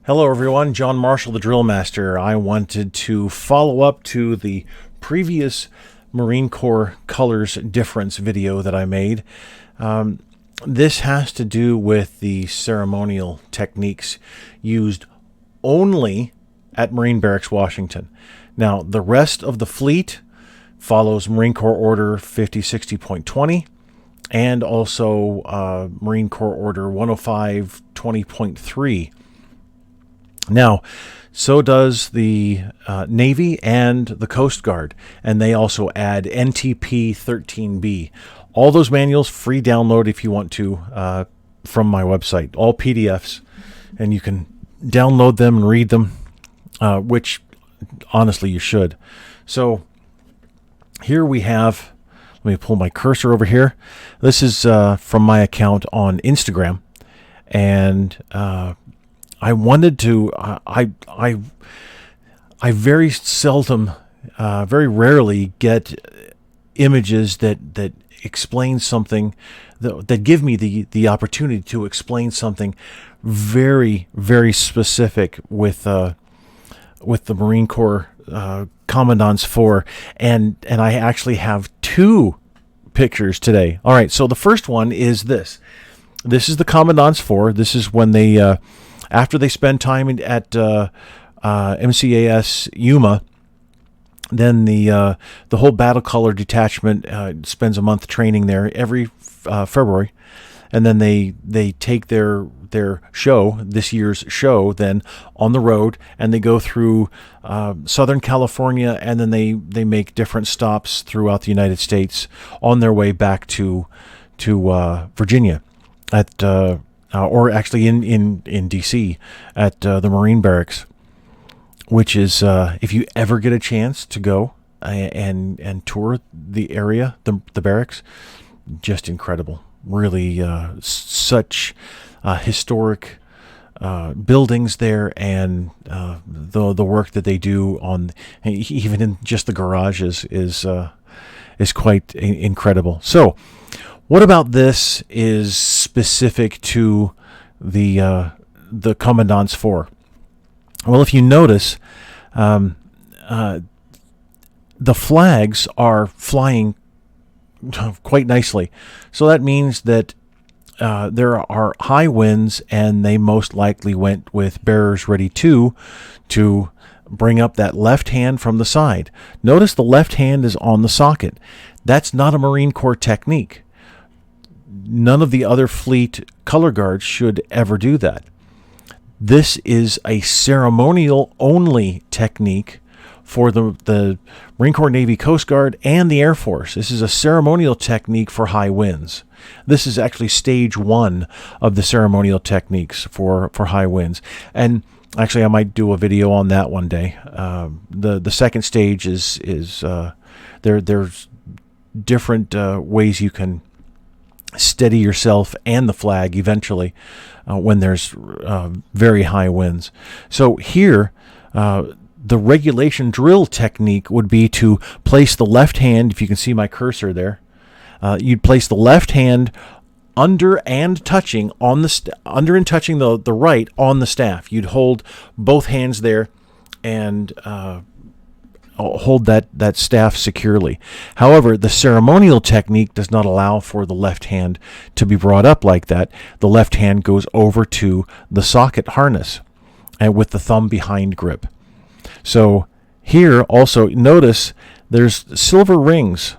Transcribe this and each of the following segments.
Hello everyone, John Marshall, the DrillMaster. I wanted to follow up to the previous Marine Corps colors difference video that I made. This has to do with the ceremonial techniques used only at Marine Barracks, Washington. Now, the rest of the fleet follows Marine Corps Order 5060.20 and also Marine Corps Order 10520.3. Now, so does the Navy and the Coast Guard, and they also add NTP 13B. All those manuals, free download if you want to, from my website. All PDFs, and you can download them and read them, which honestly you should. So here we have, let me pull my cursor over here. This is from my account on Instagram, and I wanted to. I very seldom, very rarely get images that explain something, that give me the opportunity to explain something very specific with the Marine Corps Commandant's 4, and I actually have two pictures today. All right, so the first one is this. This is the Commandant's 4. This is when they after they spend time at MCAS Yuma, then the whole battle color detachment spends a month training there every February, and then they take their show, this year's show, then on the road, and they go through Southern California, and then they make different stops throughout the United States on their way back to Virginia at or actually in D.C. at the Marine Barracks, which is, if you ever get a chance to go and tour the area, the barracks, just incredible. Really, such historic buildings there, and the work that they do on, even in just the garages, is quite incredible. So, what about this is specific to the Commandant's 4? Well, if you notice, the flags are flying quite nicely. So that means that there are high winds, and they most likely went with bearers ready to bring up that left hand from the side. Notice the left hand is on the socket. That's not a Marine Corps technique. None of the other fleet color guards should ever do that. This is a ceremonial only technique for the Marine Corps, Navy, Coast Guard, and the Air Force. This is a ceremonial technique for high winds. This is actually stage 1 of the ceremonial techniques for high winds. And actually, I might do a video on that one day. The second stage is there's different ways you can steady yourself and the flag eventually when there's very high winds. So here, the regulation drill technique would be to place the left hand, if you can see my cursor there, you'd place the left hand under and touching on the right on the staff. You'd hold both hands there and hold that staff securely. However, the ceremonial technique does not allow for the left hand to be brought up like that. The left hand goes over to the socket harness, and with the thumb behind grip. So here also notice there's silver rings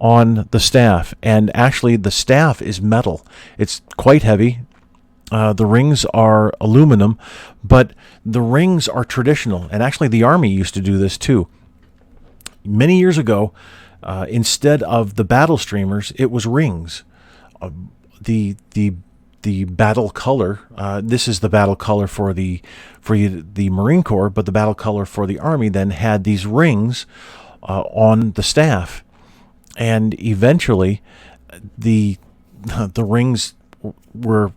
on the staff, and actually the staff is metal. It's quite heavy. The rings are aluminum, but the rings are traditional, and actually the Army used to do this too. Many years ago, instead of the battle streamers, it was rings. The battle color, this is the battle color for the Marine Corps, but the battle color for the Army then had these rings on the staff, and eventually the rings would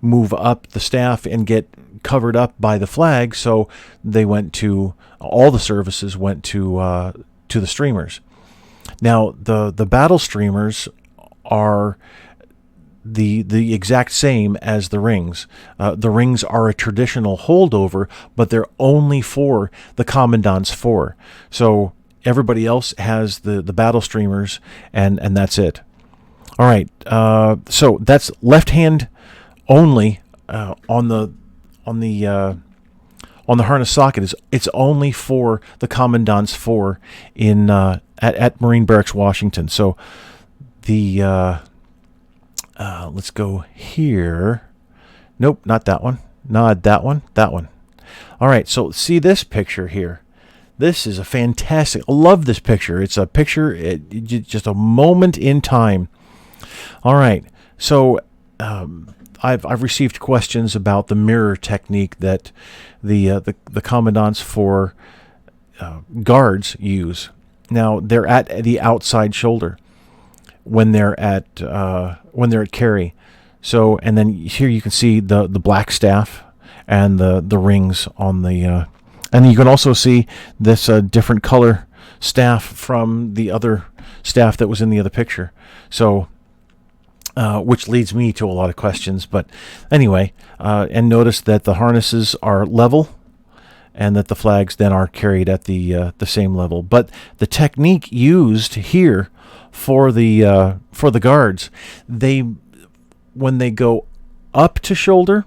move up the staff and get covered up by the flag, so they went to, all the services went to the streamers. Now the battle streamers are the exact same as the rings. The rings are a traditional holdover, but they're only for the Commandant's 4. So everybody else has the battle streamers, and that's it. All right, so that's left hand only on the harness socket. It's only for the Commandant's 4 in at Marine Barracks, Washington. So the let's go here. Nope, not that one. Not that one. That one. All right, so see this picture here. This is a fantastic. I love this picture. It's a picture, just a moment in time. All right, so I've received questions about the mirror technique that the Commandant's 4 guards use. Now they're at the outside shoulder when they're at carry. So, and then here you can see the black staff and the rings on the and you can also see this different color staff from the other staff that was in the other picture. So, which leads me to a lot of questions. But anyway, and notice that the harnesses are level, and that the flags then are carried at the same level. But the technique used here for the guards, when they go up to shoulder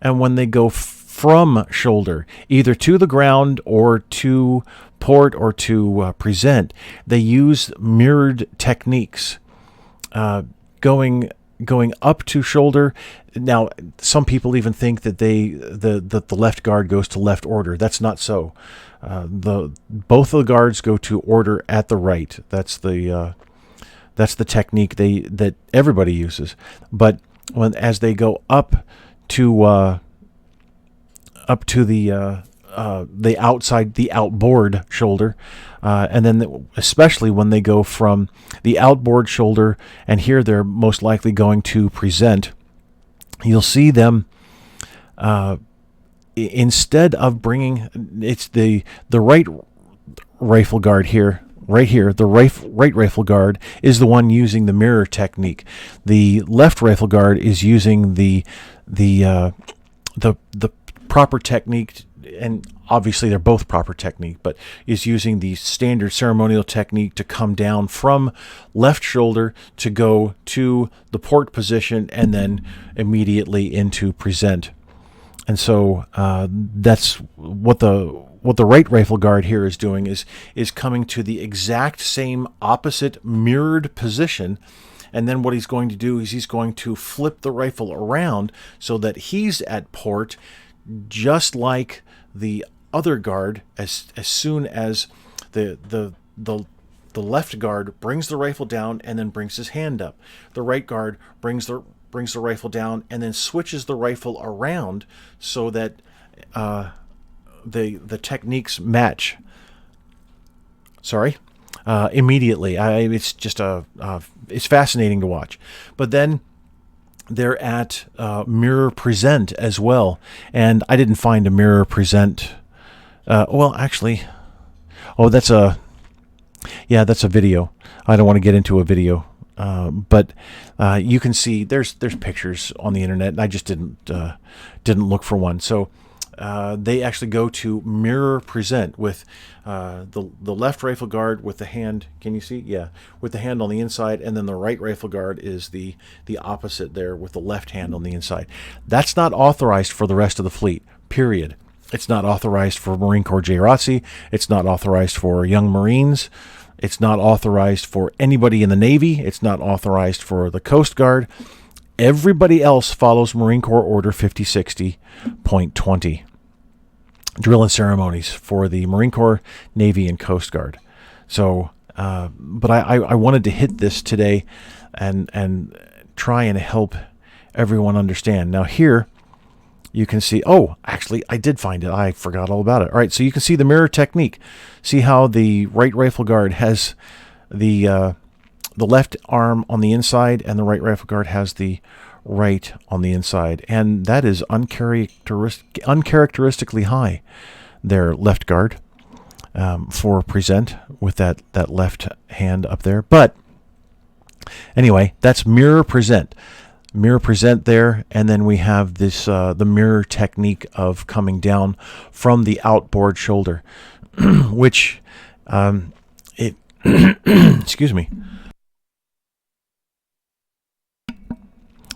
and when they go from shoulder, either to the ground or to port or to present, they use mirrored techniques. Going up to shoulder. Now, some people even think that the left guard goes to left order. That's not so. Both of the guards go to order at the right. That's the technique that everybody uses. But as they go up to the outside, the outboard shoulder, and then especially when they go from the outboard shoulder, and here they're most likely going to present, you'll see them instead of bringing, it's the right rifle guard here. Right here, the right rifle guard is the one using the mirror technique. The left rifle guard is using the proper technique, and obviously they're both proper technique, but is using the standard ceremonial technique to come down from left shoulder to go to the port position and then immediately into present. And so that's what the right rifle guard here is doing, is coming to the exact same opposite mirrored position. And then what he's going to do is he's going to flip the rifle around so that he's at port, just like the other guard. As soon as the left guard brings the rifle down and then brings his hand up, the right guard brings the rifle down and then switches the rifle around so that the techniques match. Immediately. It's just it's fascinating to watch. But then they're at mirror present as well, and I didn't find a mirror present. That's a video. I don't want to get into a video, but you can see there's pictures on the internet, and I just didn't look for one. So they actually go to mirror present with the left rifle guard with the hand. Can you see? Yeah, with the hand on the inside, and then the right rifle guard is the opposite there with the left hand on the inside. That's not authorized for the rest of the fleet, period. It's not authorized for Marine Corps JROTC. It's not authorized for young Marines. It's not authorized for anybody in the Navy. It's not authorized for the Coast Guard. Everybody else follows Marine Corps Order 5060.20. Drill and ceremonies for the Marine Corps, Navy, and Coast Guard. So, but I wanted to hit this today and try and help everyone understand. Now here, you can see, actually, I did find it. I forgot all about it. All right, so you can see the mirror technique. See how the right rifle guard has the left arm on the inside, and the right rifle guard has the right on the inside. And that is uncharacteristically high, their left guard, for present with that left hand up there. But anyway, that's mirror present. mirror present there, and then we have this the mirror technique of coming down from the outboard shoulder, which it excuse me.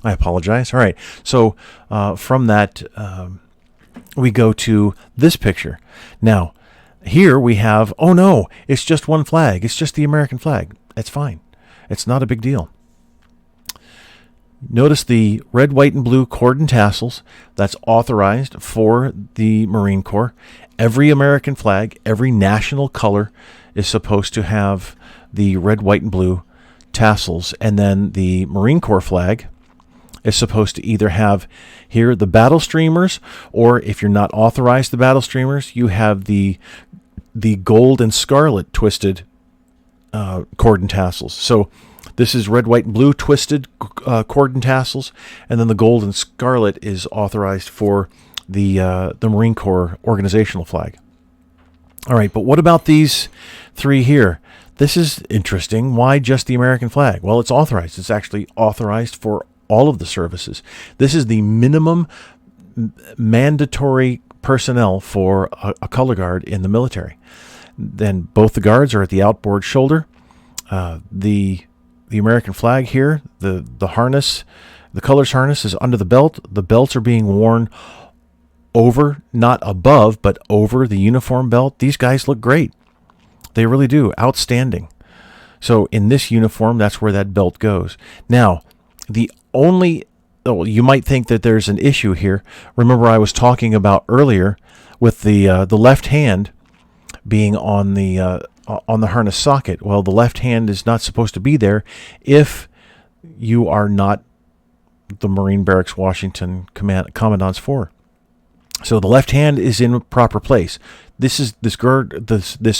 I apologize. All right, so from that we go to this picture. Now, here we have, oh no, it's just one flag. It's just the American flag. It's fine. It's not a big deal. Notice the red, white, and blue cord and tassels. That's authorized for the Marine Corps. Every American flag, every national color is supposed to have the red, white, and blue tassels. And then the Marine Corps flag is supposed to either have here the battle streamers, or if you're not authorized the battle streamers, you have the gold and scarlet twisted cord and tassels. So this is red, white, and blue twisted cord and tassels, and then the gold and scarlet is authorized for the Marine Corps organizational flag. All right, but what about these three here? This is interesting. Why just the American flag? Well, it's authorized. It's actually authorized for all of the services. This is the minimum mandatory personnel for a color guard in the military. Then both the guards are at the outboard shoulder. The American flag here, the harness, the colors harness is under the belt. The belts are being worn over, not above, but over the uniform belt. These guys look great. They really do. Outstanding. So in this uniform, that's where that belt goes. Now, you might think that there's an issue here. Remember, I was talking about earlier with the left hand being on the harness socket. Well, the left hand is not supposed to be there if you are not the Marine Barracks Washington Commandant's 4. So the left hand is in a proper place. This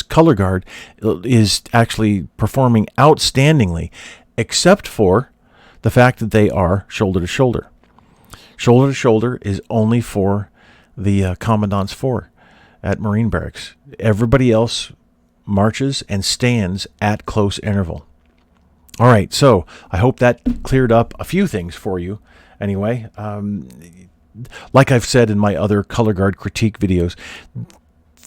color guard is actually performing outstandingly, except for the fact that they are shoulder to shoulder. Shoulder to shoulder is only for the Commandant's 4 at Marine Barracks. Everybody else marches and stands at close interval. All right, so I hope that cleared up a few things for you. Anyway, like I've said in my other color guard critique videos,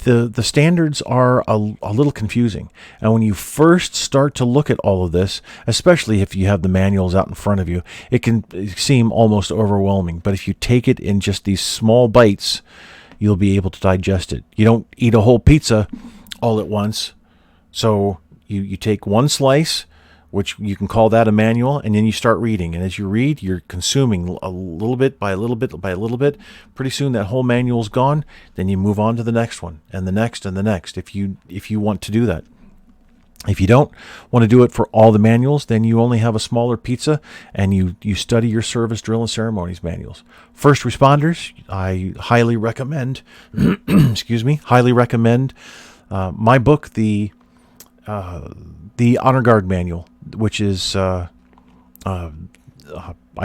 the standards are a little confusing. And when you first start to look at all of this, especially if you have the manuals out in front of you, it can seem almost overwhelming. But if you take it in just these small bites, you'll be able to digest it. You don't eat a whole pizza all at once. So you take one slice, which you can call that a manual, and then you start reading. And as you read, you're consuming a little bit by a little bit by a little bit. Pretty soon that whole manual's gone. Then you move on to the next one, and the next, and the next, if you want to do that. If you don't want to do it for all the manuals, then you only have a smaller pizza, and you study your service drill and ceremonies manuals. First responders, I highly recommend, highly recommend my book, the Honor Guard Manual, which is I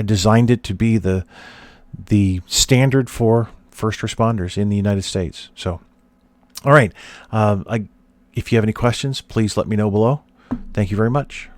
designed it to be the standard for first responders in the United States. So, all right. If you have any questions, please let me know below. Thank you very much.